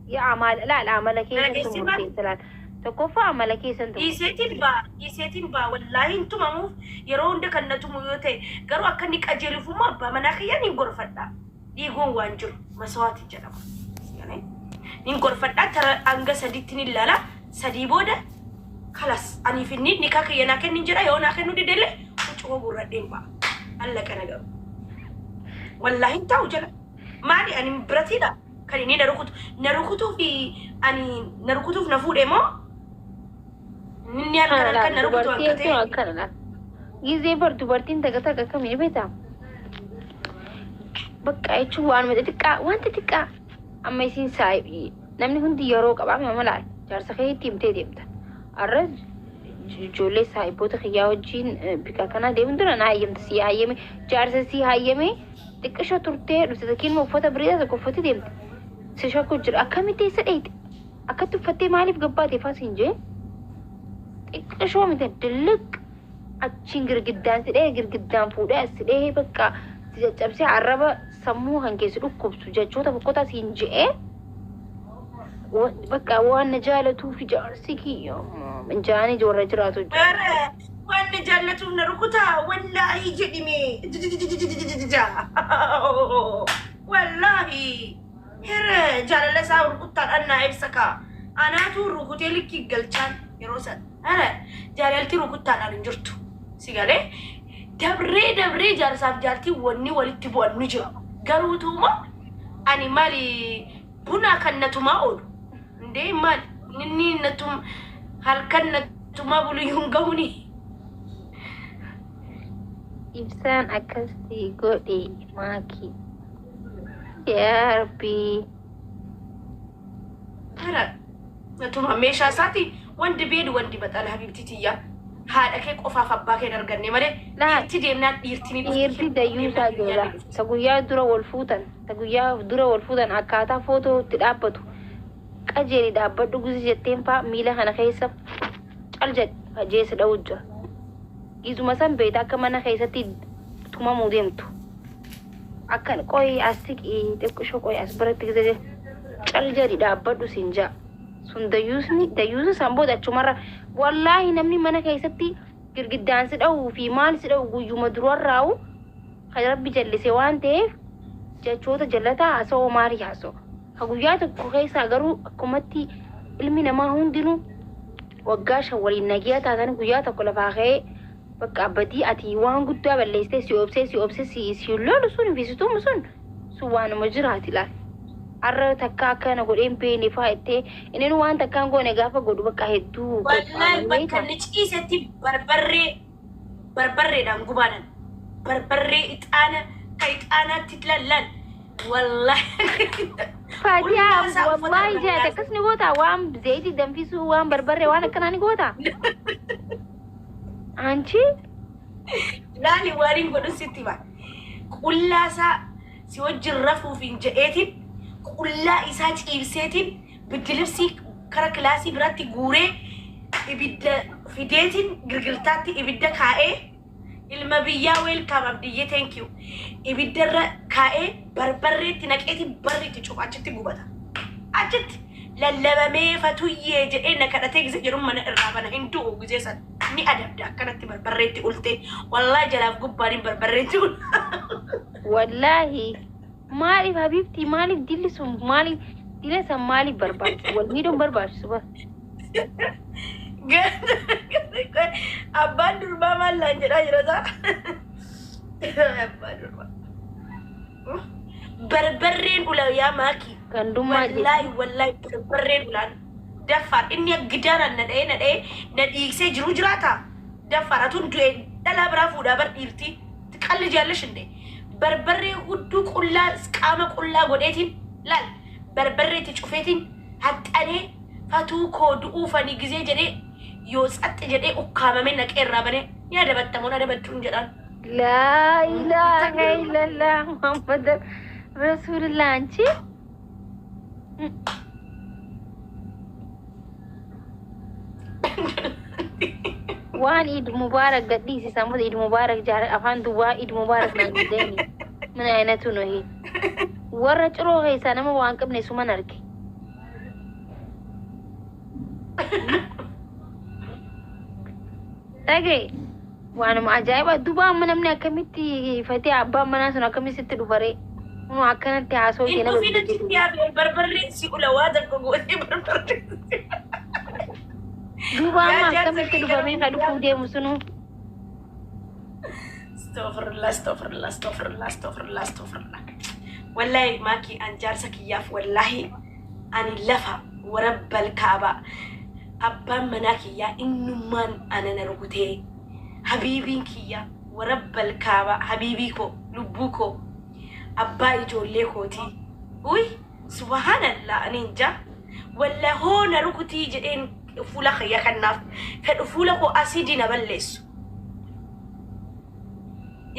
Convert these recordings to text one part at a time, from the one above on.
يا عمل لا العمل كيسن تمرتين ثلاث تكفى عمل كيسن يسيتين با والله انتم مو يرون دك النتم يوتي قالوا أكنك أجري فما با مناخيا نيجور فدا يقول وانجر مسوات الجنب يعني نيجور فدا ترى أنجا سديتني لا سديبوده خلاص أنا في النيت نكاك يناكن نجرا يونا كنو دي دلي وشو بردين با الله كنا قال والله انت وجلا مالي أنا برتيدا كان إني نركض في أني نركض في نفود إمو نيال كان نركض وكذا يزي برتين تكتا كم يبيتا بقى يشوف أنا متدقق وانت تدقق أما يصير سايب نمني هندي يروق أبغى ما ملاي جالس خير تيم تيمتا الرج جولي سايبوت خياو جين بكاكنا ديمندر أنا أيام تسي أيامي جالس سي أيامي تكشة ترتة لسه موفتا بريدة كوفتا ديمتا سيشا كوجر أكمل تيسريت أكتب فتي مالي في قبادي فاسينجي تكشة متدلك أتشينجر جدا سيدي جدا فودا سيدي بكا تجابسي عربة سموها نكيس لكم سجاجوتا بقطع سينجي بكا وانا جالتو في جارسيكي من جاني جورا جراتو وانا جالتو نركوتا والله جديمي والله هره جالله ساور ركوتا أنا إبسكا أنا تو ركوتي لكي قلتان يروسن هره جالتي ركوتا أنا نجرتو سيقالي دبري جالساب جالتي وني ولتبو النجو قروتو ما أني مالي بنا كنتو ما أولو ndee maal inni natum halkan natuma bulu yungawni ibsan akasti godi maki ya rabbi tara natuma meesha saati wandi beed wandi batal habibti tiya haadha kee qofaaf abbaa kee darganne malee itti deemnaan dhiirti dayyuusaa jira taguyyaa dura wal fuutan akkaataa footoo itti dhaabbatu qajeeli dhaabbadhu gusi jetteen faa miila kana keessa caljad jeessa dha'uu jira isuma san beeta akka mana keessatti tumamuu deemtu akkan qoy asiqii xiqqisho qoy as biratti gise caljadi dhaabbadhu siin jaa sun dayyuusa san booda achumarra wallaahi namni mana keessatti girgiddaan si dha'uu fi maal si dha'u guyyuma durarraa'u kan rabbi jallisee waan ta'eef jechoota jallataa haasa'oo maarii haasa'u guyyaa tokko keessa garuu akkumatti ilmi namaa hundinuu waggaa shan waliin nagiyaa taatan guyyaa tokko lafaa ka'ee bakka abbadii ati waan guddaa balleessitee si obsee si lolu sun infisituun sun waanuma jiraati laal arra takka akkana godheen beene faa ittee inni waan takkaan goone gaafa godhu bakka hedduu wallahi bakka ni ciisetti barbarreedhaan gubaadhan barbarree ixaanaatti lallan والله فاتيا والله جاء تكسني قوتا وام زيتي دنفيسو وام بربري وانا كناني قوتا انشي لا لي وارين قدو ستي با كلا سا سيوجي الرفو في جئتين كلا إساج إبسيتين بدلبسي كرا كلاسي براتي قوري إبدا فيديتين قرقرتاتي إبدا كائي المبيا ويلكم أبدي ثانك يو إبدر كائن بربرة تناكيتي بري تشوف أجت بوبدا أجت للما مي فتوية جئنا كنا تيجي جرم من الرابنا هندو وجيسا ني أدب دا كانت بربرة تقولتي والله جلاف قبارين بربرة تقول والله مالي حبيبتي مالي ديلي سم مالي بربر والميدو بربر سبا Abang durba malah jera Abang durba berberin ulah ya maki kandung wallahi berberin ulah dafar ini gidaran nade nadi jiru jirata dafar atun duwe dala brafu da bar irti tkalli jallish inde berbere hudu qulla qama qulla godetin lal berbere tchufetin hattane fatu kodu fani gize jede يوسات جدي أقامة من نكير ربنا يا دبت تمونا دبت تونجران لا إله إلا الله محمد رسول الله أنتي وان عيد مبارك قديسي سامد عيد مبارك جار أفان دوا عيد مبارك نجدني من أين تنوهي ورج روحي سنما وان كبني سوما نركي Dhagee waanuma ajaa'iba duuba amma namni akkamitti fatee abbaan manaa sun akkamitti dhufaree nu akkanatti haasoo Inni kenna ofii achitti yaabee barbarreen si ula waa tokko gootee barbarreen. duuba amma akkamitti dhufamee ka dhufuu deemu sunu Astaghfirullah. Wallahi maaki an jaarsa kiyyaaf wallahi ani lafa warabbal kaaba. Abbaan manaa kiyyaa innummaan anana rukutee habiibiin kiyya warabbal kaaba habiibii koo lubbuu koo abbaa ijoollee kooti. Uy subhanallah ani inja walla hoona rukutii jedheen fuula kiyya kannaaf kan fuula koo asiidii na balleessu.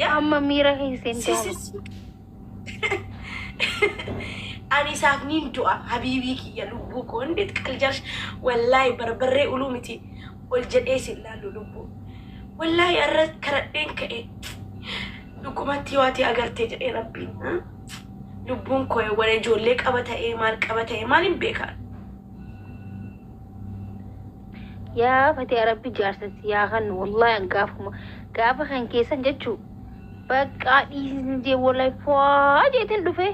amma miira keesseen ta'u ani isaaf nin du'a habiibii kiyya lubbuu koo indeet qaljarsh wallahi barbarree ulumiti ol jedhee silaallu lubbuu wallahi arra karadheen ka'e dhugumatti waati agartee jedhee rabbiin lubbuun koo wala ijoollee qaba ta'ee maal hin beekan. yaa fatee rabbi jaarsatti yaa kan wallahi gaafa kan keessan jechuu bakka dhiisin jee wallahi faa jeetin dhufe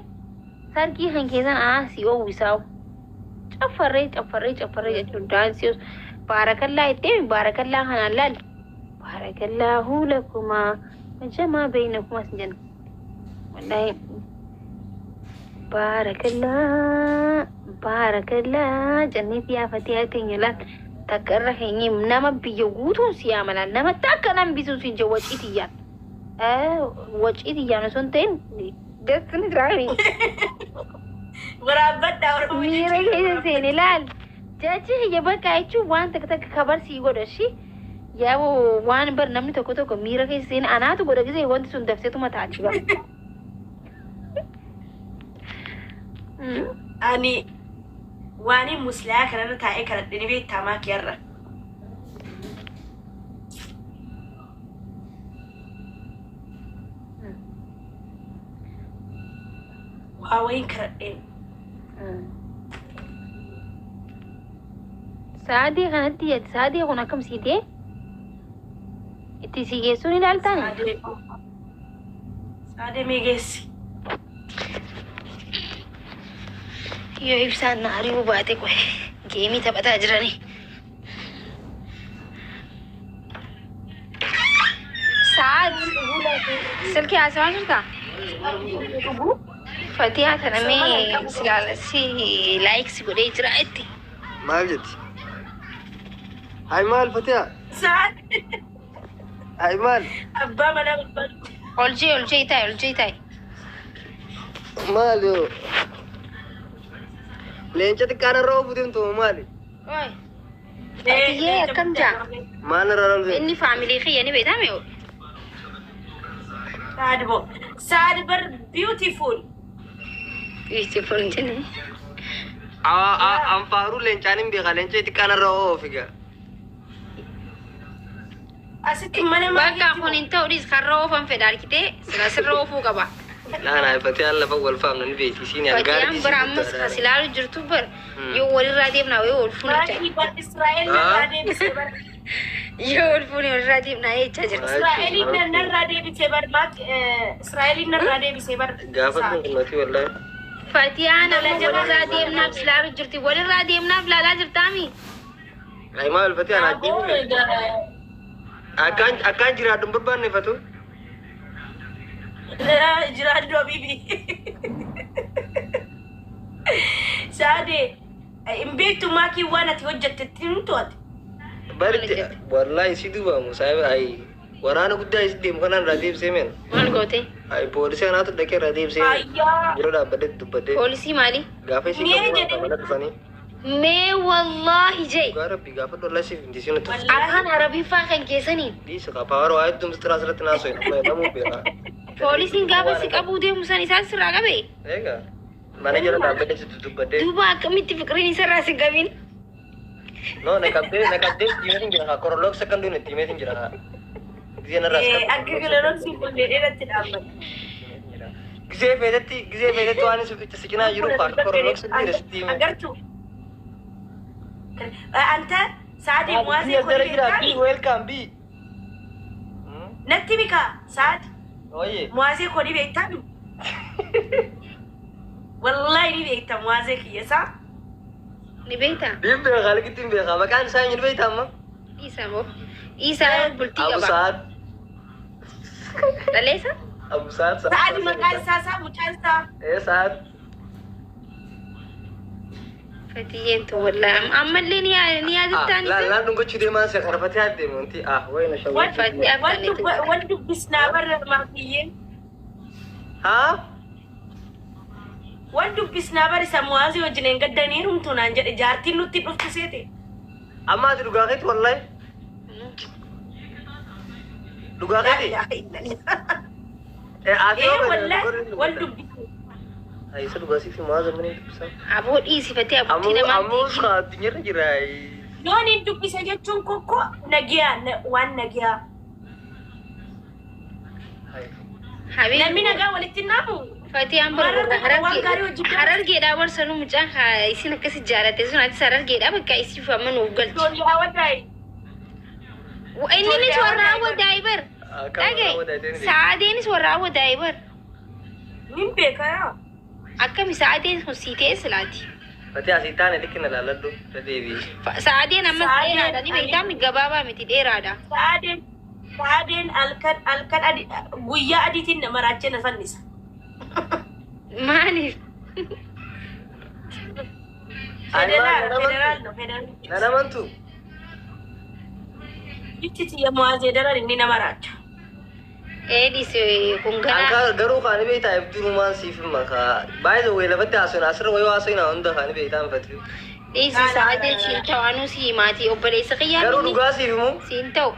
sarkii kan keessan si oowwisaa'u caffarree jechuun daansiyoos baarakallaa itteemi baarakallaa kanaan laal baarakallaahu lakumaa majamaa beeynakumaa sin jenna wallahi baarakallaa janneeti yaafatee hakeenya laal takka irra keenya nama biyya guutuun si yaamalaan nama takka nan bisuu sin jee waciitiyyaan waciitiyyaan osoo hin ta'in destin israa'anii Waraabadhaa Oromoo miira keessa seene laal jechi hiyya bakka jechuun waan takka kabar sii godha shi yaa waan bar namni tokko miira keessa seene anaatu godha gisee wanti sun dabseetuma taati bara. Ani waani muslaa kanarra taa'ee kadhadhanii beektamaa kiyarra. Waa wayin kadhadheen. Saadii kanatti saadii kun akkam siitee itti si geessuun ilaaltaan Saadee mee geessi. yoo ibsaan na ari'uu baate qoe geemii taphataa jiranii saad silkii haasawaa jirtaa fatiyaa tanamee silaalasi laayiksi godhee jira itti maal jetti? Hay maal Fatiyaa? Saad. Hay maal? Abbaa manaa barbaadu. oljee taa'e Maal yoo? Leenca xiqqaan irraa ofu deemtu maali? oi Fatiyee akkam jaa Maal irraa ofu? inni faamilii kiyya ni beekame yoo Saad bo. Saad bar beautiful. beautiful jenne Anfaaruu leencaan hin beeka leenca xiqqaan irraa ofu egaa. Asitti mana bakka kun hin ta'u dhiis karra oofan fedha arkitee sila sirra oofuu qaba Laana Fatiyaan lafa wal faamna ni beekti isiin Fatiyaan bara ammas kasilaalu jirtu bar yoo walirraa deemnaa yoo ol fuuni Saadii bar Israa'el narraa deebisee bar. yoo ol fuuni walirraa deemnaa jechaa jirti Israa'eliin narraa deebisee bar maak Israa'eliin narraa deebisee bar. gaafa dhugumatti wallahi. Fatiyaan amma walirraa deemnaaf silaalu jirti walirraa deemnaaf laalaa jirtaami Hay maal Fatiyaan ajjeefi akkaan jiraadhu hin barbaanne Fatu. Jiraadhu Habibi. Saadee hin beektu maakii waan ati hojjettetti hin to'ate. Baritti wallahi si dubamu saayiba ay waraana guddaa isi deemu kanaan irraa deebisee meen. maal goote Ay poolisii kanaatu dhaqee irraa deebisee Ayyaa. bira dhaabbadee dubbadee poolisii maali gaafa isii Mee qabu jedhee- mana dhufanii mee wallaahi jee dhugaa rabbi gaafa dollaa siif hin diisiin tu Wallahi. afaan arabiffaa kan keessaniin dhiisa qapaawar waa hedduu mistira asirratti naasoo hin namuu beekaa. poolisiin gaafa si qabuu deemu san isaan sirraa qabe Eegaa mana jala dhaabbadee sitti dubbadee duuba akkamitti fiqiriin isarraa si qabin no naqabdee diimeetiin jira haa koroloog sekanduun diimeetiin jira haa gizee narraa Akka galaroon bullee dheeratti dhaabbata. gizee feetetti waan itti siqinaa jiru haa koroloog sekanduun diimee Agartuu. أنت سعد موازي كل بيتامي ويلكم بي نتي بكا سعد oye موازي كل بيتامي والله لي بيتام موازي كيسا Ni beektaa? din beeka likitin beeka maqaan isaa eenyu beektaa amma Isaa moo? Isaa bultii Abu qaba. Saad Dhaleessa? Abu Saad سعد مكان ساسا مكانسا Saad Fatiyyeen tu wallaahi. Ammallee ni yaadataan isa. laan dhungochuu deemaa si qarfatee adeemu wanti wayna shawwii Fatii afaan وانتو بسنا برا الماكيين haa وانتو بسنا برا سموازي وجنين قدنيرم تونان جد جارتي نوتي نوتي سيتي amma ati dhugaa keeti wallahi dhugaa لا keeti إله إلا الله ati إيه والله وانتو isa dhugaa siif himaa zamanii dubbisan Aboo dhiisifatee abbootii namaa ammuus kaa addunyarra jira يوني دبسة جتون كوكو نجيا وان نجيا نمي نجا ولتنامو Fatii an barbaada harargeedhaa barsanuu mucaan haa isin akkasi jaalate sun ati harargeedhaa bakka isiif amma nuuf galchi. دوني هوداي Inninis warra awwadaayi bar. Dhagaye sa'aadeenis warra awwadaayi bar. مين بيكا Akkami sa'aadeen sun siitee silaati. Fati asii taane likkina laalladhu deebi'i. Sa'aadeen ammas dheeraadha ni beektaa gabaabaa miti dheeraadha. سعدين الكن أدي ويا أديتين مراجعنا فنيس Maaliif? فدرال Nana mantu يتتي يا موازي درال إني نمراج Eedis kun ganaa. anka garuu kaani beektaa ibdirumaan siif maka baay'ee way lafatti haasofna asirra wayii haasofna hunda kaani beektaan fati. Dhiisi sa'aadeen siin ta'anuu si maatii obboleessa Garuu qiyyaa dhugaa siif himu siin ta'u.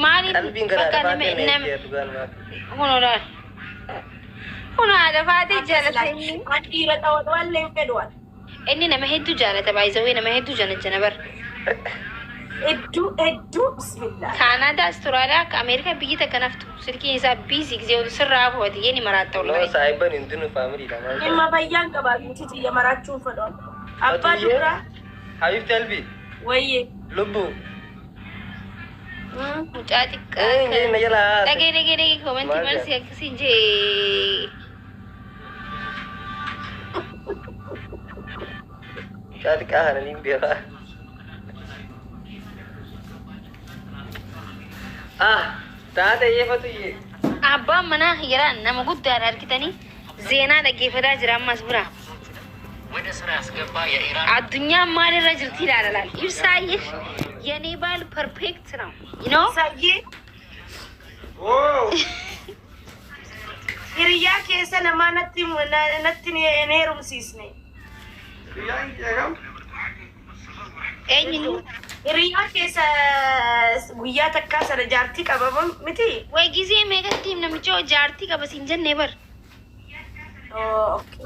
Maaliif qalbiin garaa bakka dhafaatee na nama eeggee dhugaan maaf. hunuudhaan. Hunaa lafaatee jaalata inni. أكيرة أول ولا يفدوان Inni nama hedduu jaalata baay'isawee nama hedduu jana bar. إدو بسم الله Kaanadaa, Asturaaliyaa, Ameerikaa biyyi takka naftu silkiin isaa biisii gisee sirraa bu'ati yeni maraata No wallahi. saahiban hindinu faamiliidha maal. إما بيان كبار يتتي يا مراجعون فدوان أبا دبرا Habib Talbi ويه lubbu. Mucaa Inni xiqqaa. na jala. Dhagee komantii Maal malsi akkasiin jee. Shaati kaahana ni beeka. Taate yeefatu yee. Abbaan manaa hiyaraan nama guddaadha argitanii zeenaa dhaggeeffataa jira ammas bira. Addunyaan maalirra jirti ilaala laal. Ibsaayyee የኔ ባል ፐርፌክት ነው ዩ ኖ سايي هريا كيسا نما نتي نيرم سيسني ኤኝኒ هريا كيسا ويا تكاسر جارتي كبابم متي ወይ ጊዜ ሜገቲም ነምጮ ጃርቲ ቀበሲን ጀኔ በር اوكي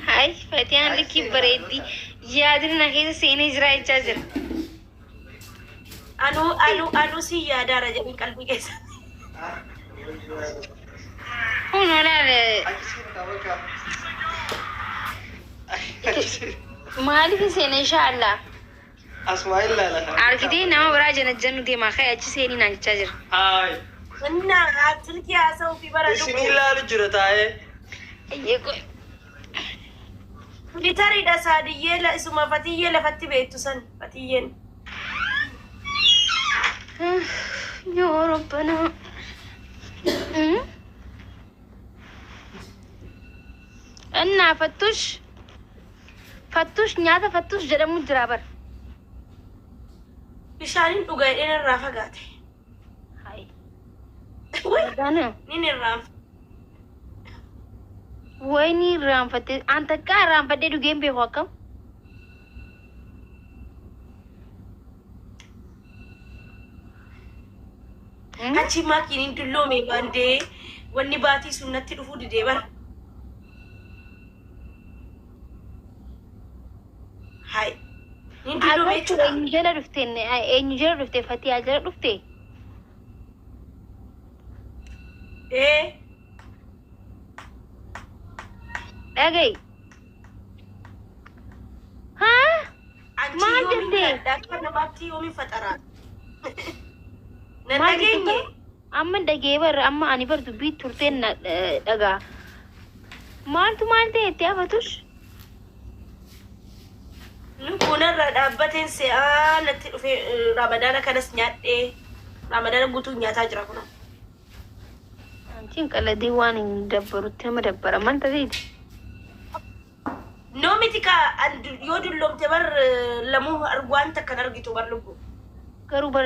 ሃይ ፈቲያን ልኪ በሬዲ ያድርና ከዚህ ሴኔ ዝራ ይቻዝር انو سي يا درجه من قلبي كيسا ሆኖ ላል ማሊፍ ሴኔ ኢንሻአላ Asmaa'il laala. አርጊቴ ነማ ብራ ጀነጀኑ ዴማ ከያቺ ሴኒ ናንቻዝር Ay. እና አትልኪ ያሰው في بلد Isinii laalu jira taa'ee. እየቆይ لتري دساديه لا اسمه فتيه لفتي بيتو سن فتيين يا ربنا እና ፈቱሽ ኛታ ፈቱሽ ጀደሙ ጅራበር بشارين دوغاين الرافقاتي ሃይ وي ዳነ نين الراف ወይኒ ራንፈቴ አንተ ቃ ራንፈቴ ዱጌም ቤሆከም achi makiin dulloome baandee wanni baatii sun natti dhufuu didee bara. Hai. Ni dulloome jechuudha. eenyu jala dhufte fatii jala dhufte Dhaga'i. Haa? Maal jettee? Akka namaatti yoomiin faxaraa. Nan Maal dhageenye. jettee? Amma dhagee barra amma ani bar dubbii turteen dhagaa. Maaltu maal ta'e itti hafatus? Kunarra dhaabbateen se'aa natti dhufe ramadaana kanas nyaadhee ramadaana guutuu nyaataa jira kuna. Antiin qaladii waan hin dabbarutti nama dabbara maal ta'eeti? No miti ka yoo dulloomte bar lamuu waan takkan argitu bar lubbu. Garuu bar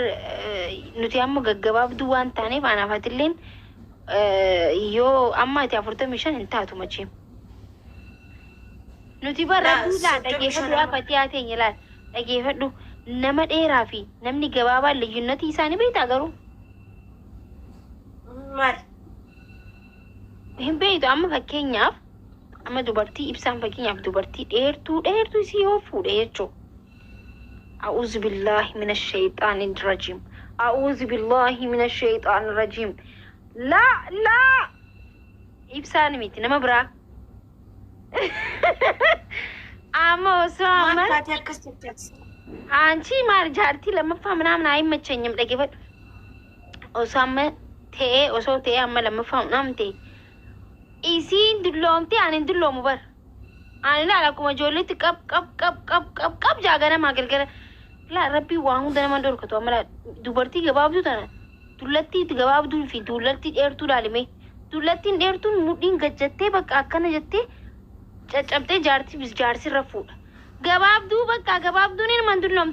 nuti amma gaggabaabduu waan taaneef anaafatilleen yoo amma ati 45 hin taatu macheem. Nuti barra duulaa dhageeffadhu akka dhiyaateen ilaal dhageeffadhu nama dheeraa fi namni gabaabaa liyyunnati isaanii beektaa garuu Maal? hin beektu amma fakkeenyaaf amma dubartii ibsaan fakkeenyaaf dubartii dheertuu isii yoo fuudhe jechuudha. أعوذ بالله من الشيطان الرجيم أعوذ بالله من الشيطان الرجيم لا إبسان ميتي نما برا أما وسامر أنتي مار جارتي لما فهمنا من أي متشني ملقي فت وسامر تي وسو تي أما لما فهمنا تي إيسين دلهم تي أنا دلهم بر أنا لا لكم جولت كب جاغنا ما كر لا ربي واهون دنا من دور كتو أملا دوبرتي جواب دو تنا دولتي جواب دو في دولتي إيرتو لالمي دولتي إيرتو مودين جتة بق أكنا جتة جبتة جارتي بس جارسي رفود جواب دو بق جواب دو نين من دولهم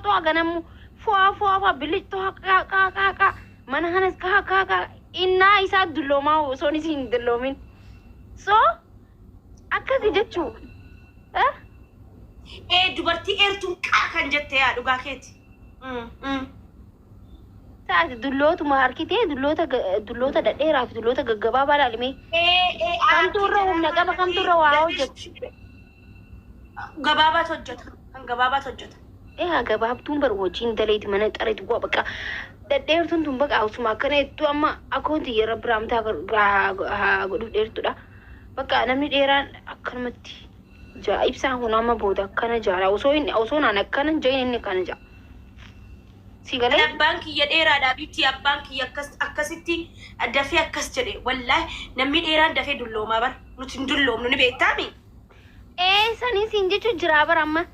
تو أغنى مو فوا بلش تو كا من هنس كا إننا إسا دولما وسوني سين دولمين so akkasi jechuun dubartii eertuun qaa kan jette yaa dhugaa keeti. Taati dullootuma harkitee dulloota dhedheeraa fi dulloota gaggabaabaa ilaalime. Kamtuurra humna qaba kamtuurra waa hojjetu. Gabaabaatu hojjeta. Kan gabaabaatu hojjeta. Gabaabtuun bar wajjin daleeti mana xareetu bu'a bakka dhedheertuun tun bakka hausuma akkana jettu amma akoonti yeroo biraamtaa godhuuf dheertudha. Bakka namni dheeraan akkanumatti ibsaan kun amma booda akkana jaala osoo naan akkana jain inni kana jaa. Si galee? Abbaan kiyya dheeraadhaa bitti abbaan kiyya akkasitti dafee akkas jedhe wallaahi namni dheeraan dafee dulloomaa bar nuti hin dulloomnu ni beektaami. Sanii siin jechuun jiraa bar amma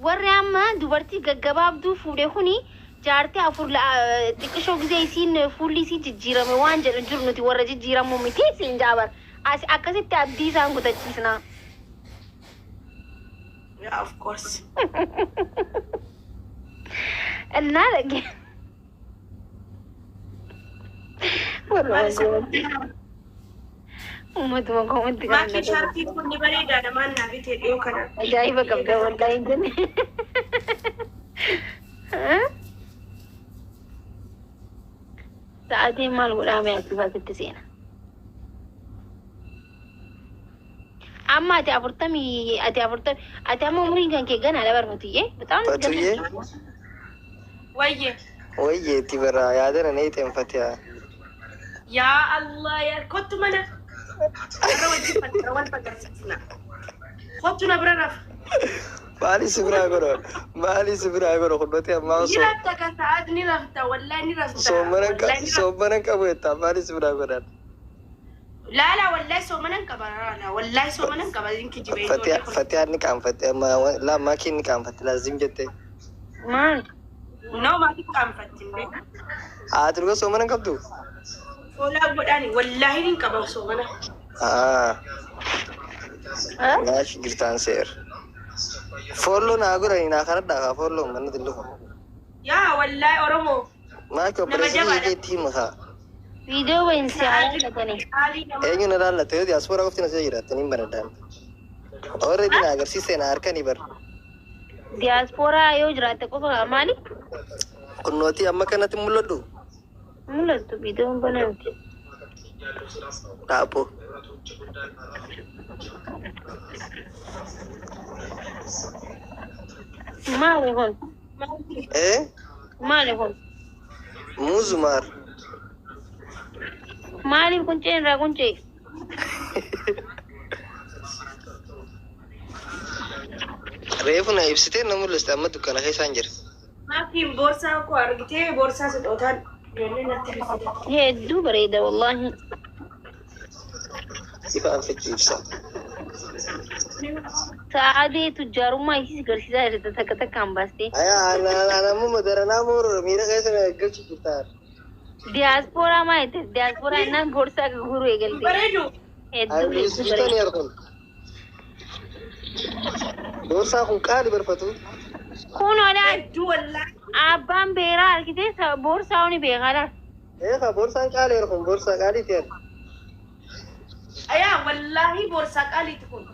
warri amma dubartii gaggabaabduu fuudhee kuni jaartii afur xiqqishoo gisee isiin fuulli isii jijjiirame waan jedhan jiru nuti warra jijjiiramu miti siin jaabar. Akkasitti abdii isaan kutachiisnaa. Yeah, of course. Innaa dhagee. Uummatuma koomatti kan Maatii shaartii kun ni bareedaadha maan naa bitee dhiyoo kana. ajaa'iba qabda wallaahi hin jenne. Sa'aatiin maal godhame asitti seena. Amma ati amma umriin kan kee gana dabar mutiyye betam Fatuyye Wayye. wayyeetti bara yaadana ne xeenfatiya. Yaa Allah yaa kottu mana. Irra wajjin fattara wal fagarsiisna. Kottu na bira raf. Maali sibira godho kunnoti amma Ni rafta kan sa'aad ni rafta wallahi ni rafta. soommanan qabu jetta maali sibira godhan. Lala wallahi soomanan qaba lala wallahi soomanan qaba inki jibee. Fatiyaan ni qaanfatte amma maakiin ni qaanfatte laazim jette. maal No maatii qaanfattin bee. Haati dhuga soomanan qabdu? Olaa godhaani wallahi ni qaba soomana. Naash jirtaan seer. Fooloo naa godhani naa kanadhaa fooloo manni dillufa. Yaa wallahi Oromoo. Maaki opereeshinii keetti himakaa. viidiyoo wayin siyaala gatanii Eenyu na laallate yoo diyaaspoora qofti na sii jiraatanii baradaan. Already na agarsiise na harkanii bar. diyaaspooraa yoo jiraatte qofa maali Kunnootii amma kanatti mul'adhu. mul'attu viidiyoon banamti. Dhaaboo. Maali kun maali kun Muuzumaar. Maaliif quncee irraa quncee? Reefu na ibsitee na mul'iste amma dukkana keessaan jira. Maafiin boorsaa koo argitee boorsaa sidhootaan ijoollee natti bifate. Hedduu bareeda wallahi. Ifa anfitti ibsa. Saadee tujjaarummaa isii garsiisaa jirta takka takkaan baastee. Ana amma daranaa moorora miira keessa na galchi jirtaa. Diaasporaa maa jettee diaasporaa innaan boorsaa gurguruu eegalte. Bareedu. Hedduu Ibsitanii argun. Boorsaa kun qaali barfatu. Kun odaa Hedduu wallaahi. abbaan beeraa argitee boorsaa oni beekaadha. Eegaa boorsaan qaali argun boorsaa qaaliiti argu. Ayaa wallaahi boorsaa qaaliiti kun.